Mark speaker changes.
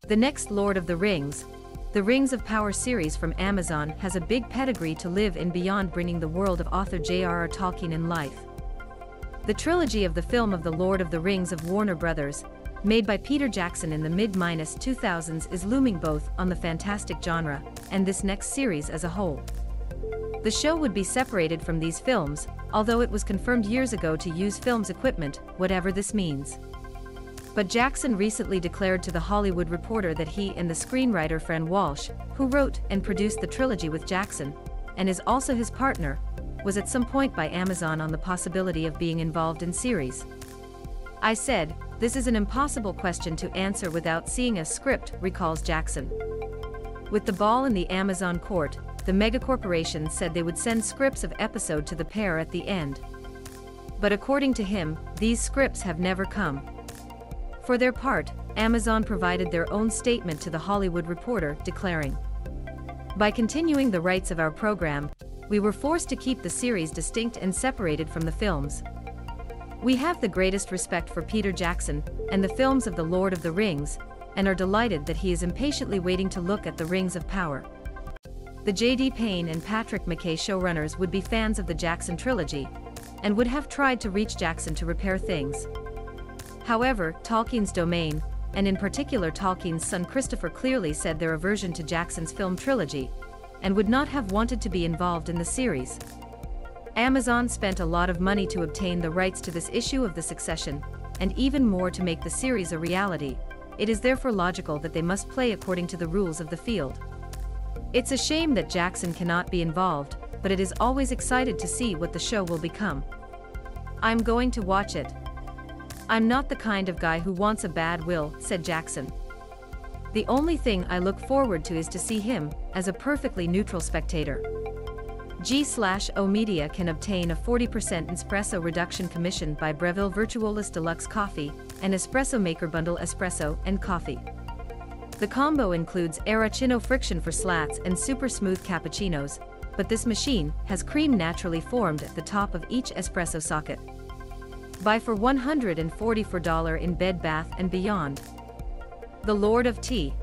Speaker 1: The next Lord of the Rings, the Rings of Power series from Amazon, has a big pedigree to live in beyond bringing the world of author J.R.R. Tolkien in life. The trilogy of the film of The Lord of the Rings of Warner Brothers, made by Peter Jackson in the mid-2000s, is looming both on the fantastic genre and this next series as a whole. The show would be separated from these films, although it was confirmed years ago to use film's equipment, whatever this means. But Jackson recently declared to The Hollywood Reporter that he and the screenwriter Fran Walsh, who wrote and produced the trilogy with Jackson, and is also his partner, was at some point by Amazon on the possibility of being involved in series. "I said, this is an impossible question to answer without seeing a script," recalls Jackson. With the ball in the Amazon court, the megacorporation said they would send scripts of episode to the pair at the end. But according to him, these scripts have never come. For their part, Amazon provided their own statement to The Hollywood Reporter, declaring, "By continuing the rights of our program, we were forced to keep the series distinct and separated from the films. We have the greatest respect for Peter Jackson and the films of The Lord of the Rings, and are delighted that he is impatiently waiting to look at the Rings of Power." The J.D. Payne and Patrick McKay showrunners would be fans of the Jackson trilogy, and would have tried to reach Jackson to repair things. However, Tolkien's domain, and in particular Tolkien's son Christopher, clearly said their aversion to Jackson's film trilogy, and would not have wanted to be involved in the series. Amazon spent a lot of money to obtain the rights to this issue of the succession, and even more to make the series a reality. It is therefore logical that they must play according to the rules of the field. It's a shame that Jackson cannot be involved, but it is always excited to see what the show will become. "I'm going to watch it. I'm not the kind of guy who wants a bad will," said Jackson. "The only thing I look forward to is to see him as a perfectly neutral spectator." G/O Media can obtain a 40% Espresso reduction commission by Breville Virtuolis Deluxe Coffee and Espresso Maker Bundle Espresso and Coffee. The combo includes aeroccino friction for slats and super smooth cappuccinos, but this machine has cream naturally formed at the top of each espresso socket. Buy for $144 in Bed Bath & Beyond. The Lord of Tea.